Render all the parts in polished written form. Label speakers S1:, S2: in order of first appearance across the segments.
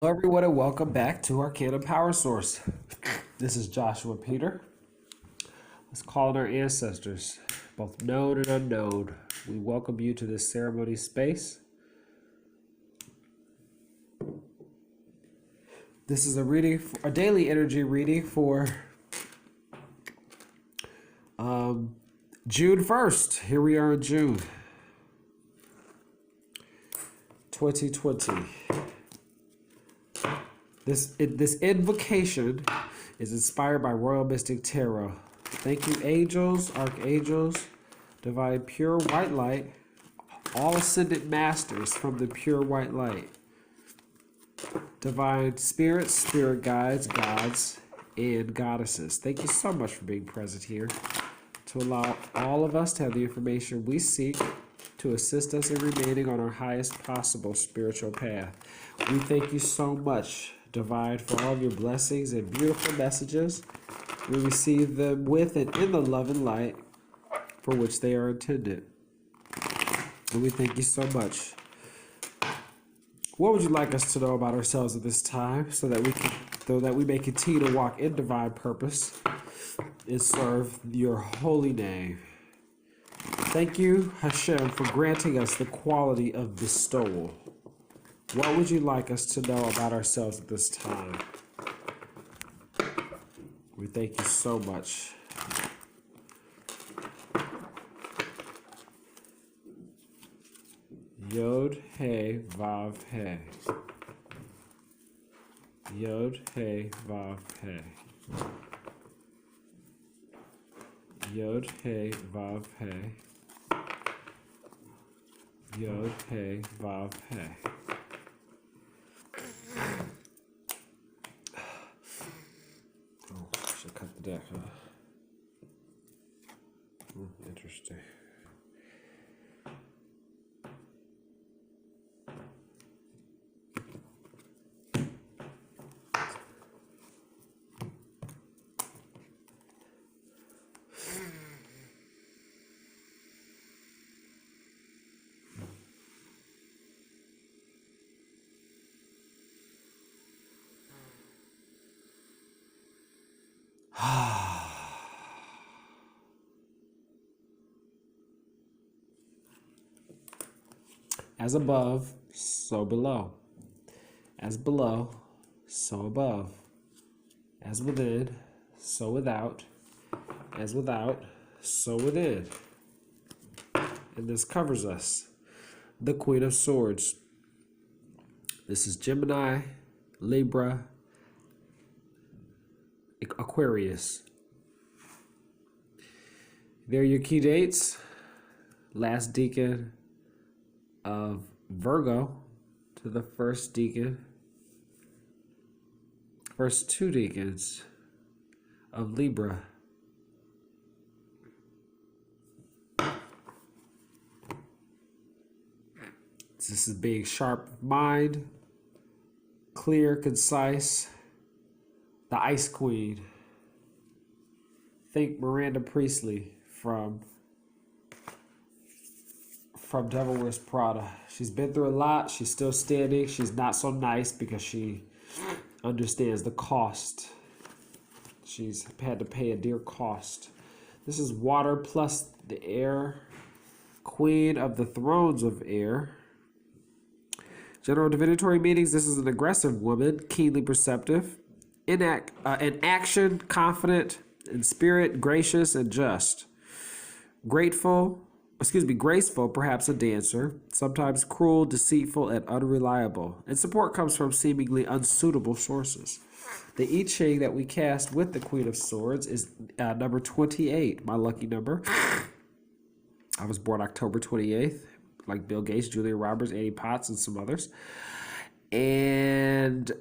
S1: Hello, everyone, and welcome back to Arcana Power Source. This is Joshua Peter. Let's call on our ancestors, both known and unknown. We welcome you to this ceremony space. This is a daily energy reading for June 1st. Here we are in June 2020. This invocation is inspired by Royal Mystic Tarot. Thank you, angels, archangels, divine pure white light, all ascended masters from the pure white light, divine spirits, spirit guides, gods, and goddesses. Thank you so much for being present here to allow all of us to have the information we seek to assist us in remaining on our highest possible spiritual path. We thank you so much, Divine, for all of your blessings and beautiful messages. We receive them with and in the love and light for which they are intended. And we thank you so much. What would you like us to know about ourselves at this time so that we may continue to walk in divine purpose and serve your holy name? Thank you, Hashem, for granting us the quality of bestowal. What would you like us to know about ourselves at this time? We thank you so much. Yod, He, Vav, He. Yod, He, Vav, He. Yod, He, Vav, He. Yod, He, Vav, He. Oh, should cut the deck, huh? Interesting. As above, so below. As below, so above. As within, so without. As without, so within. And this covers us. The Queen of Swords. This is Gemini, Libra, Aquarius. There are your key dates. Last decan of Virgo to the first decan, first two decans of Libra. This is being sharp of mind, clear, concise. The Ice Queen. Think Miranda Priestley from Devil Wears Prada. She's been through a lot. She's still standing. She's not so nice because she understands the cost. She's had to pay a dear cost. This is water plus the air. Queen of the Thrones of Air. General divinatory meanings. This is an aggressive woman, keenly perceptive, in action, confident, in spirit, gracious, and just. Graceful, perhaps a dancer, sometimes cruel, deceitful, and unreliable. And support comes from seemingly unsuitable sources. The I Ching that we cast with the Queen of Swords is number 28, my lucky number. I was born October 28th, like Bill Gates, Julia Roberts, Annie Potts, and some others. And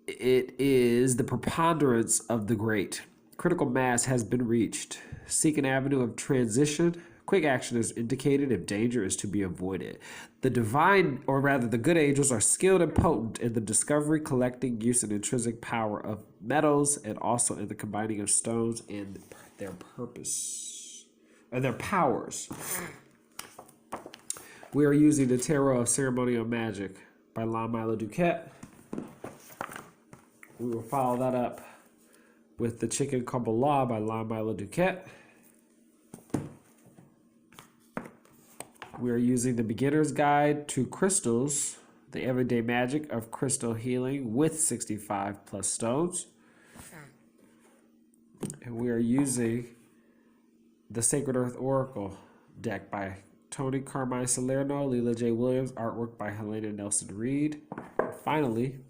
S1: it is the preponderance of the great. Critical mass has been reached. Seek an avenue of transition. Quick action is indicated if danger is to be avoided. The divine, or rather the good angels, are skilled and potent in the discovery, collecting, use, and intrinsic power of metals, and also in the combining of stones and their purpose, and their powers. We are using the Tarot of Ceremonial Magic by La Mila Duquette. We will follow that up with the Chicken Kabbalah by Lamila Duquette. We are using the Beginner's Guide to Crystals, the Everyday Magic of Crystal Healing with 65 plus stones. And we are using the Sacred Earth Oracle deck by Tony Carmine Salerno, Leela J. Williams, artwork by Helena Nelson Reed. And finally,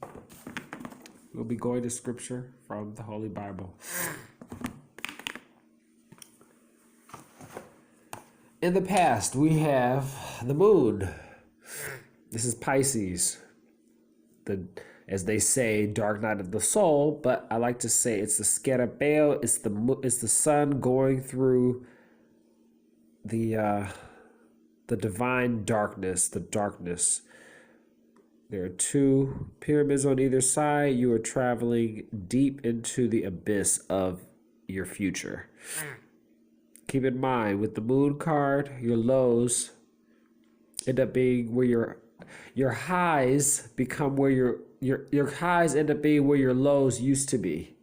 S1: we'll be going to scripture from the Holy Bible. In the past, we have the moon. This is Pisces, as they say, dark night of the soul, but I like to say it's the Scarabeo, it's the sun going through the divine darkness, the darkness. There are two pyramids on either side. You are traveling deep into the abyss of your future. Keep in mind, with the moon card, your lows end up being where your highs become where your highs end up being where your lows used to be.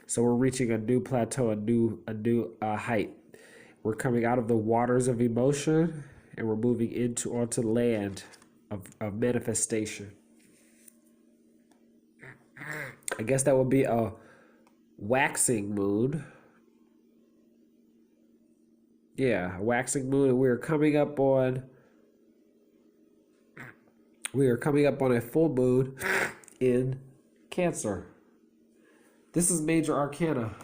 S1: So we're reaching a new plateau, a new height. We're coming out of the waters of emotion and we're moving onto land of manifestation. I guess that would be a waxing moon. Yeah, a waxing moon, and we are coming up on a full moon in Cancer. This is Major Arcana.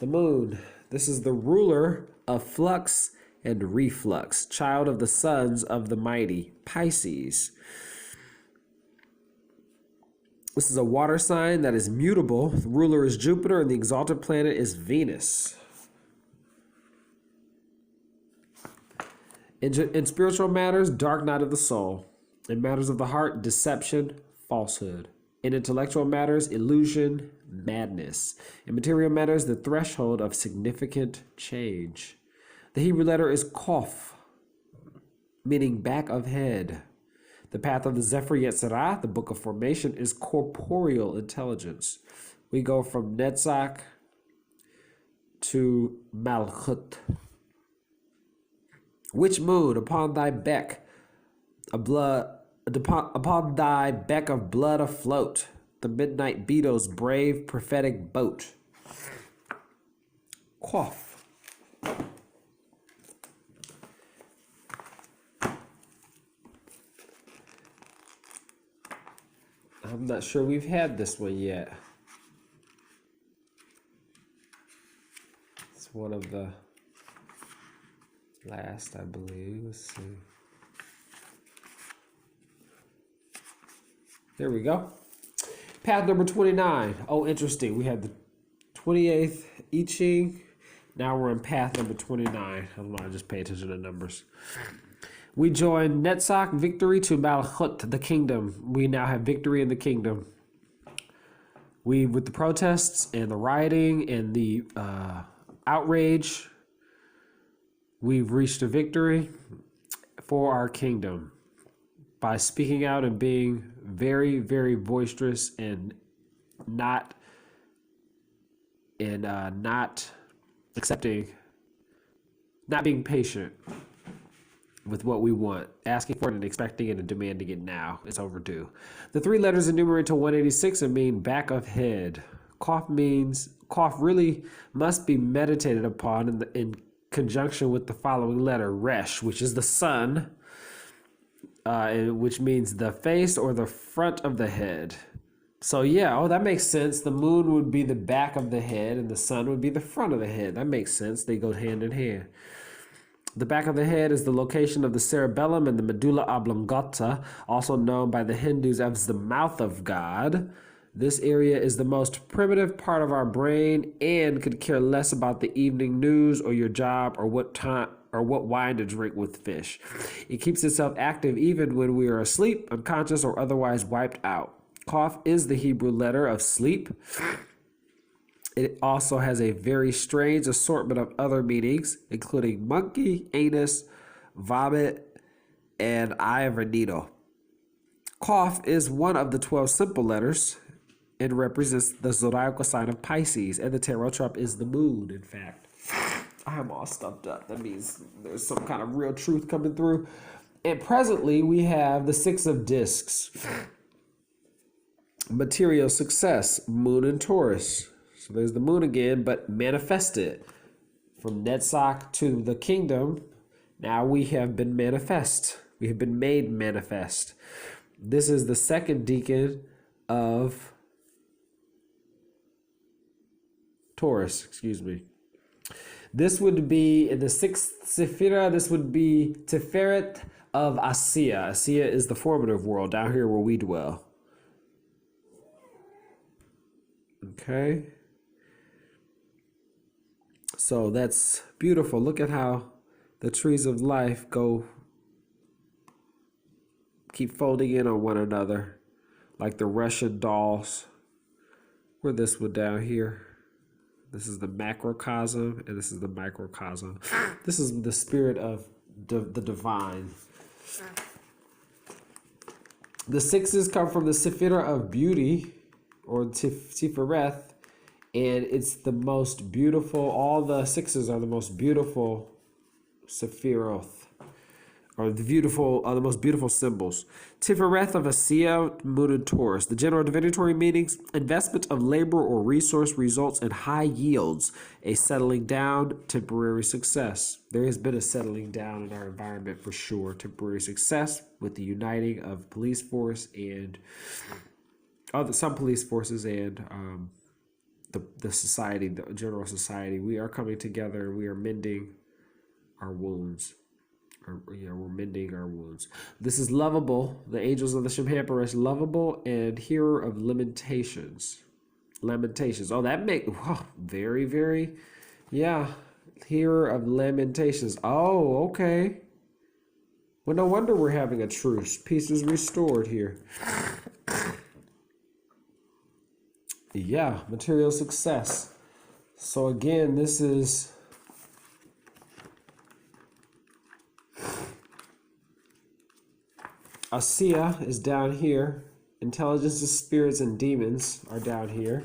S1: The moon. This is the ruler of flux and reflux, child of the sons of the mighty, Pisces. This is a water sign that is mutable. The ruler is Jupiter and the exalted planet is Venus. In spiritual matters, dark night of the soul. In matters of the heart, deception, falsehood. In intellectual matters, illusion, madness. In material matters, the threshold of significant change. The Hebrew letter is Kof, meaning back of head. The path of the Zephyr Yetzirah, the book of formation, is corporeal intelligence. We go from Netzach to Malchut. Which moon upon thy beck upon thy beck of blood afloat, the midnight Beto's brave prophetic boat. Quaff. I'm not sure we've had this one yet. It's one of the last, I believe. Let's see. There we go. Path number 29. Oh, interesting. We had the 28th I Ching. Now we're in path number 29. I don't know, I just pay attention to numbers. We join Netzach, victory, to Malchut, the kingdom. We now have victory in the kingdom. With the protests and the rioting and the outrage, we've reached a victory for our kingdom by speaking out and being very, very boisterous and not accepting, not being patient with what we want, asking for it and expecting it and demanding it now. It's overdue. The three letters enumerate to 186 and mean back of head. Cough really must be meditated upon in conjunction with the following letter, Resh, which is the sun, which means the face or the front of the head. So yeah, that makes sense. The moon would be the back of the head and the sun would be the front of the head. That makes sense. They go hand in hand. The back of the head is the location of the cerebellum and the medulla oblongata, also known by the Hindus as the mouth of God. This area is the most primitive part of our brain and could care less about the evening news or your job or what wine to drink with fish. It keeps itself active even when we are asleep, unconscious, or otherwise wiped out. Qaf is the Hebrew letter of sleep. It also has a very strange assortment of other meanings, including monkey, anus, vomit, and eye of a needle. Qaf is one of the 12 simple letters and represents the zodiacal sign of Pisces, and the tarot trump is the moon, in fact. I'm all stuffed up. That means there's some kind of real truth coming through. And presently, we have the Six of Discs. Material success, moon and Taurus. So there's the moon again, but manifested. From Netzach to the kingdom, now we have been manifest. We have been made manifest. This is the second decan of Taurus, excuse me. This would be in the sixth Sephira. This would be Tiferet of Asiya. Asiya is the formative world, down here where we dwell. Okay. So that's beautiful. Look at how the trees of life keep folding in on one another, like the Russian dolls. We're this one down here. This is the macrocosm, and this is the microcosm. This is the spirit of the divine. The sixes come from the Sephira of beauty, or Tifereth, and it's the most beautiful. All the sixes are the most beautiful Sephiroth, or the most beautiful symbols. Tifereth of Asiya, moon and Taurus. The general divinatory meanings: investment of labor or resource results in high yields, a settling down, temporary success. There has been a settling down in our environment for sure. Temporary success with the uniting of police force and some police forces and the society, the general society. We are coming together. We are mending our wounds. We're mending our wounds. This is lovable. The angels of the Shemhamperish, lovable and hearer of lamentations. Lamentations. Oh, that very, very, yeah. Hearer of lamentations. Oh, okay. Well, no wonder we're having a truce. Peace is restored here. Yeah, material success. So again, this is Asiya is down here. Intelligences, spirits, and demons are down here.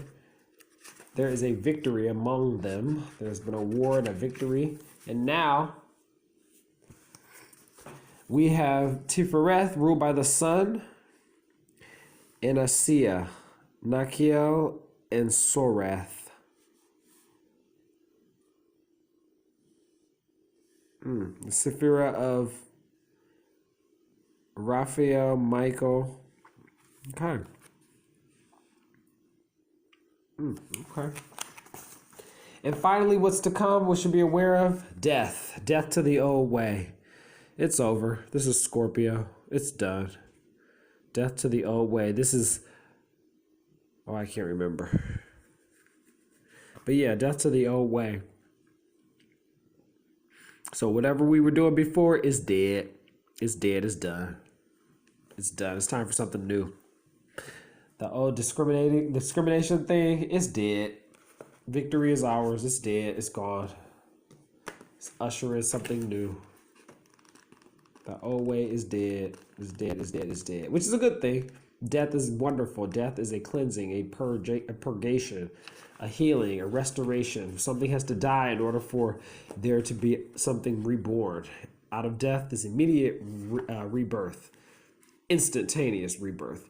S1: There is a victory among them. There's been a war and a victory. And now we have Tifereth ruled by the sun and Asiya, Nakiel, and Sorath. The Sephira of Raphael, Michael. Okay. Okay. And finally, what's to come, we should be aware of? Death. Death to the old way. It's over. This is Scorpio. It's done. Death to the old way. This is... Oh, I can't remember. But yeah, death to the old way. So whatever we were doing before is dead. It's dead. It's done. It's done. It's time for something new. The old discrimination thing is dead. Victory is ours. It's dead. It's gone. It's ushering something new. The old way is dead. It's dead. It's dead. It's dead. Which is a good thing. Death is wonderful. Death is a cleansing, a purgation, a healing, a restoration. Something has to die in order for there to be something reborn. Out of death is immediate rebirth. Instantaneous rebirth.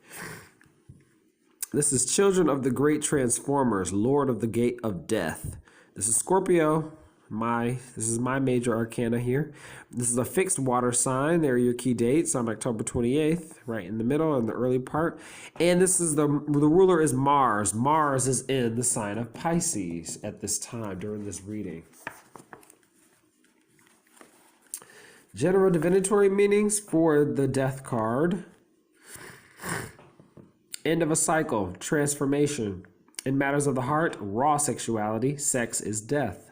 S1: This is Children of the Great Transformers, Lord of the Gate of Death. This is Scorpio. This is my major arcana here. This is a fixed water sign. There are your key dates on October 28th, right in the middle, in the early part. And this is the ruler is Mars. Mars is in the sign of Pisces at this time during this reading. General divinatory meanings for the death card. End of a cycle, transformation. In matters of the heart, raw sexuality, sex is death.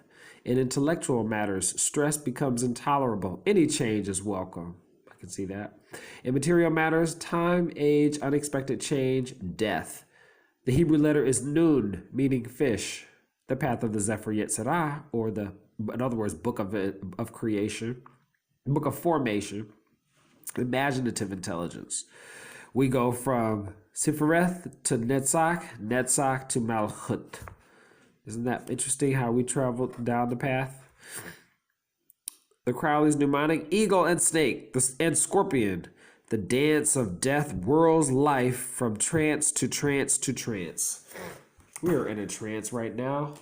S1: In intellectual matters, stress becomes intolerable. Any change is welcome. I can see that. In material matters, time, age, unexpected change, death. The Hebrew letter is Nun, meaning fish. The path of the Zephyr Yetzirah, or in other words, book of creation, book of formation, imaginative intelligence. We go from Siphareth to Netzach, Netzach to Malchut. Isn't that interesting how we travel down the path? The Crowley's mnemonic, eagle and snake and scorpion. The dance of death whirls life from trance to trance to trance. We are in a trance right now.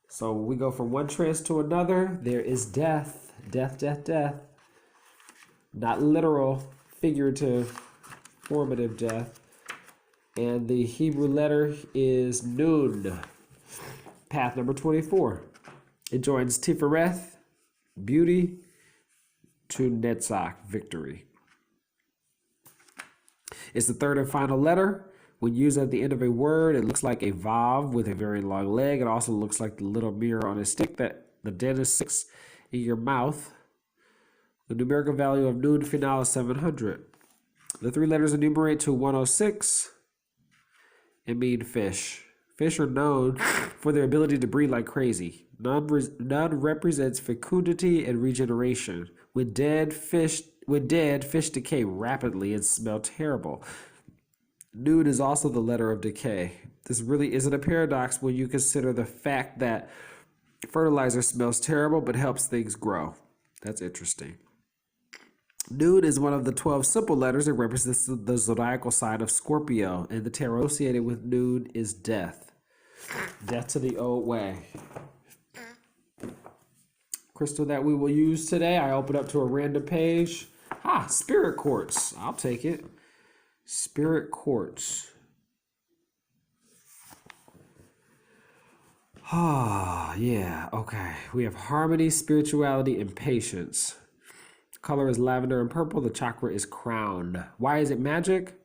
S1: So we go from one trance to another. There is death, death, death, death. Not literal, figurative, formative death. And the Hebrew letter is Nun. Path number 24. It joins Tifereth, beauty, to Netzach, victory. It's the third and final letter. When used at the end of a word, it looks like a Vav with a very long leg. It also looks like the little mirror on a stick that the dentist sticks in your mouth. The numerical value of Nun Final is 700. The three letters enumerate to 106 and mean fish. Fish are known for their ability to breathe like crazy. Nun represents fecundity and regeneration. When dead, fish decay rapidly and smell terrible. Nun is also the letter of decay. This really isn't a paradox when you consider the fact that fertilizer smells terrible but helps things grow. That's interesting. Nun is one of the 12 simple letters. It represents the zodiacal sign of Scorpio, and the tarot associated with Nun is death. Death to the old way. Crystal that we will use today, I open up to a random page. Spirit quartz. I'll take it. Spirit quartz. Yeah, okay. We have harmony, spirituality, and patience. The color is lavender and purple. The chakra is crowned. Why is it magic?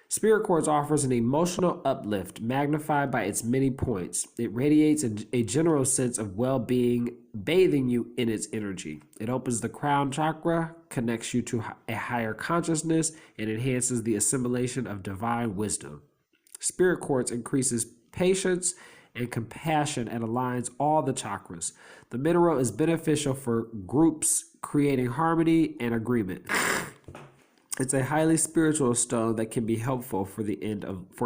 S1: Spirit quartz offers an emotional uplift magnified by its many points. It radiates a general sense of well-being, bathing you in its energy. It opens the crown chakra, connects you to a higher consciousness, and enhances the assimilation of divine wisdom. Spirit quartz increases patience and compassion and aligns all the chakras. The mineral is beneficial for groups, creating harmony and agreement. It's a highly spiritual stone that can be helpful for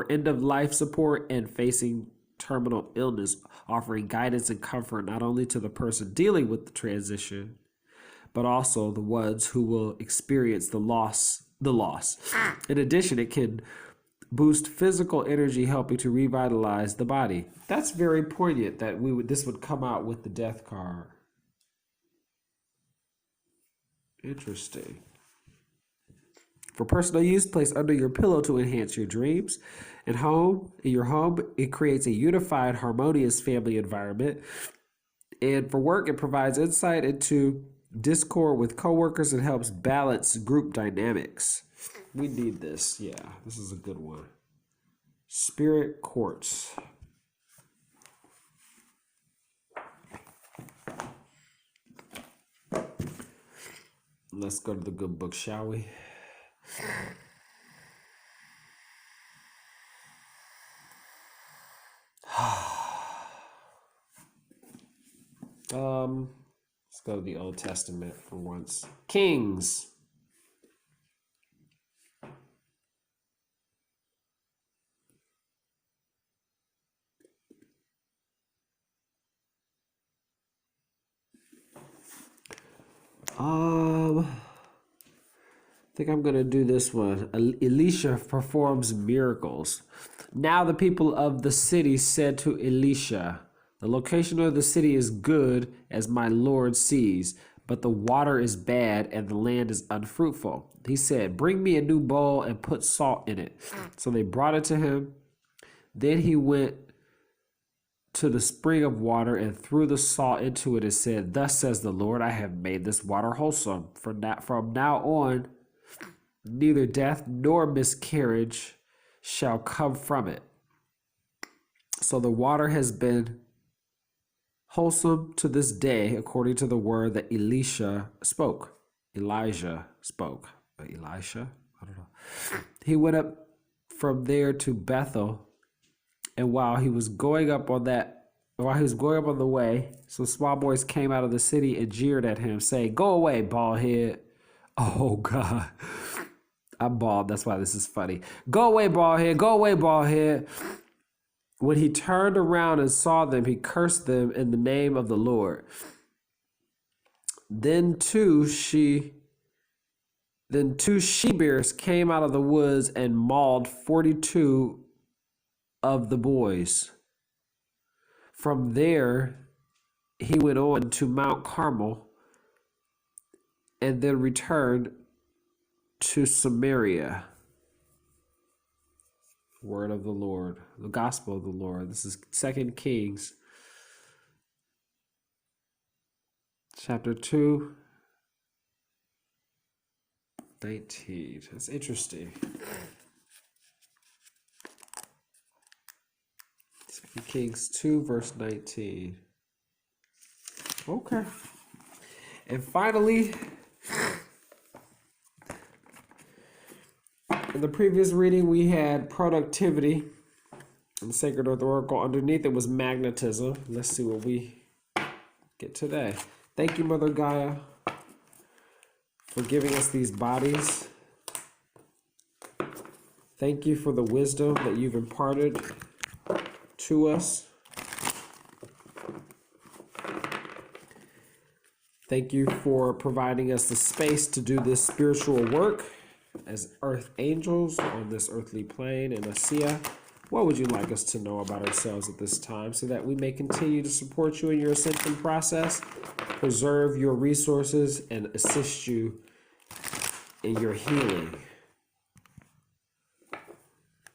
S1: end of life support and facing terminal illness, offering guidance and comfort not only to the person dealing with the transition, but also the ones who will experience the loss. In addition, it can boost physical energy, helping to revitalize the body. That's very poignant that this would come out with the death card. Interesting. For personal use, place under your pillow to enhance your dreams. In your home, it creates a unified, harmonious family environment. And for work, it provides insight into discord with coworkers and helps balance group dynamics. We need this. Yeah, this is a good one. Spirit quartz. Let's go to the good book, shall we? Let's go to the Old Testament for once. Kings. I think I'm going to do this one. Elisha performs miracles. Now the people of the city said to Elisha, "The location of the city is good, as my Lord sees, but the water is bad and the land is unfruitful." He said, "Bring me a new bowl and put salt in it." So they brought it to him. Then he went to the spring of water and threw the salt into it and said, "Thus says the Lord, I have made this water wholesome. From now on, neither death nor miscarriage shall come from it." So the water has been wholesome to this day, according to the word that Elijah spoke. I don't know. He went up from there to Bethel, and while he was going up on that While he was going up on the way, some small boys came out of the city and jeered at him, saying, "Go away, bald head." Oh, God. I'm bald. That's why this is funny. "Go away, bald head. Go away, bald head." When he turned around and saw them, he cursed them in the name of the Lord. Then two she-bears came out of the woods and mauled 42 of the boys. From there, he went on to Mount Carmel and then returned to Samaria. Word of the Lord, the gospel of the Lord. This is 2 Kings, chapter 2, 19. That's interesting. 2 Kings 2, verse 19. Okay. And finally, in the previous reading, we had productivity in the Sacred Earth Oracle. Underneath it was magnetism. Let's see what we get today. Thank you, Mother Gaia, for giving us these bodies. Thank you for the wisdom that you've imparted to us. Thank you for providing us the space to do this spiritual work as earth angels on this earthly plane. And Asiya, what would you like us to know about ourselves at this time so that we may continue to support you in your ascension process, preserve your resources, and assist you in your healing?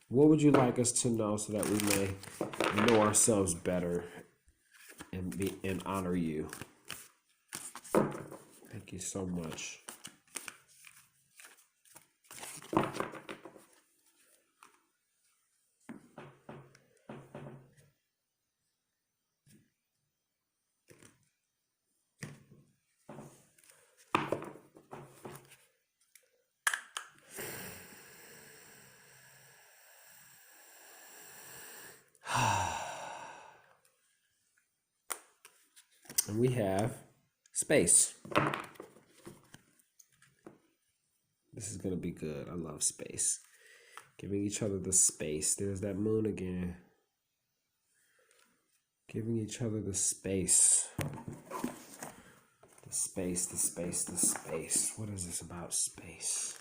S1: What would you like us to know so that we may know ourselves better and honor you? Thank you so much. And we have space. This is going to be good. I love space. Giving each other the space. There's that moon again. Giving each other the space. The space, the space, the space. What is this about space?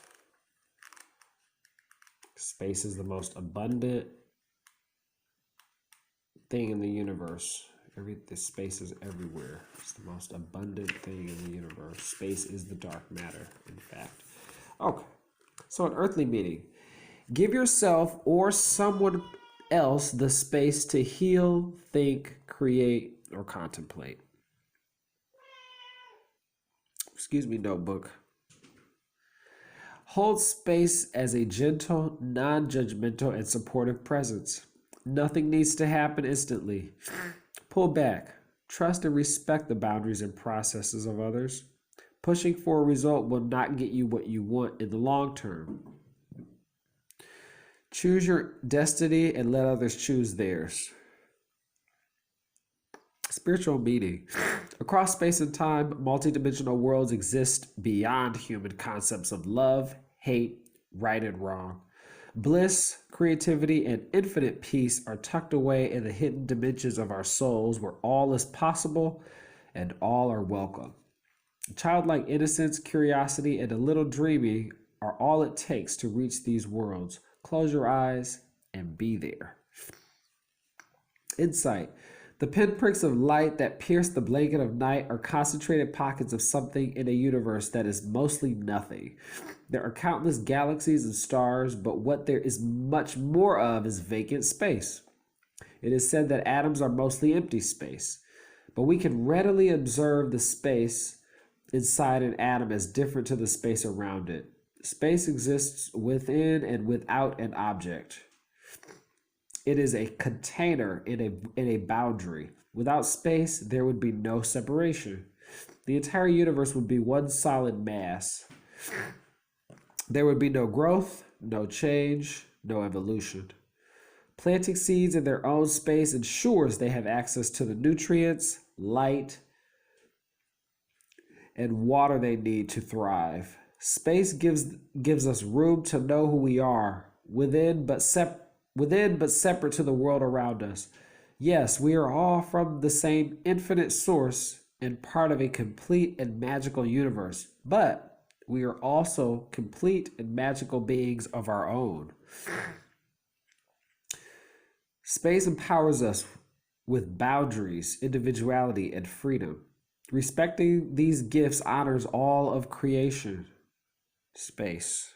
S1: Space is the most abundant thing in the universe. The space is everywhere. It's the most abundant thing in the universe. Space is the dark matter, in fact. Okay, so an earthly meeting. Give yourself or someone else the space to heal, think, create, or contemplate. Excuse me, notebook. Hold space as a gentle, non-judgmental, and supportive presence. Nothing needs to happen instantly. Pull back. Trust and respect the boundaries and processes of others. Pushing for a result will not get you what you want in the long term. Choose your destiny and let others choose theirs. Spiritual meaning. Across space and time, multidimensional worlds exist beyond human concepts of love, hate, right and wrong. Bliss, creativity, and infinite peace are tucked away in the hidden dimensions of our souls where all is possible and all are welcome. Childlike innocence, curiosity, and a little dreaming are all it takes to reach these worlds. Close your eyes and be there. Insight. The pinpricks of light that pierce the blanket of night are concentrated pockets of something in a universe that is mostly nothing. There are countless galaxies and stars, but what there is much more of is vacant space. It is said that atoms are mostly empty space, but we can readily observe the space inside an atom as different to the space around it. Space exists within and without an object. It is a container in a boundary. Without space, there would be no separation. The entire universe would be one solid mass. There would be no growth, no change, no evolution. Planting seeds in their own space ensures they have access to the nutrients, light, and water they need to thrive. Space gives us room to know who we are, within but separate to the world around us. Yes, we are all from the same infinite source and part of a complete and magical universe, but we are also complete and magical beings of our own. Space empowers us with boundaries, individuality, and freedom. Respecting these gifts honors all of creation. Space.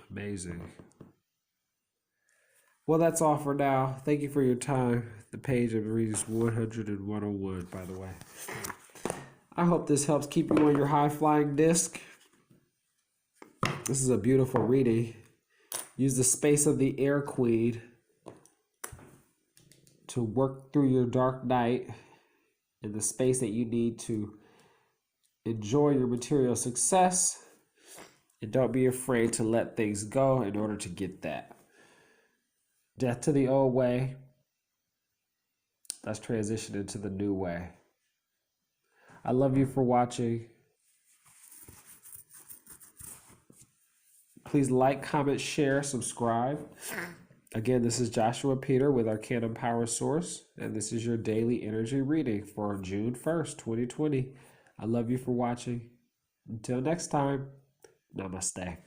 S1: Amazing. Well, that's all for now. Thank you for your time. The page of reading is 100 and 101, by the way. I hope this helps keep you on your high-flying disc. This is a beautiful reading. Use the space of the Air Queen to work through your dark night in the space that you need to enjoy your material success. And don't be afraid to let things go in order to get that. Death to the old way. Let's transition into the new way. I love you for watching. Please like, comment, share, subscribe. Again, this is Joshua Peter with Arcanum Power Source, and this is your daily energy reading for June 1st, 2020. I love you for watching. Until next time, namaste.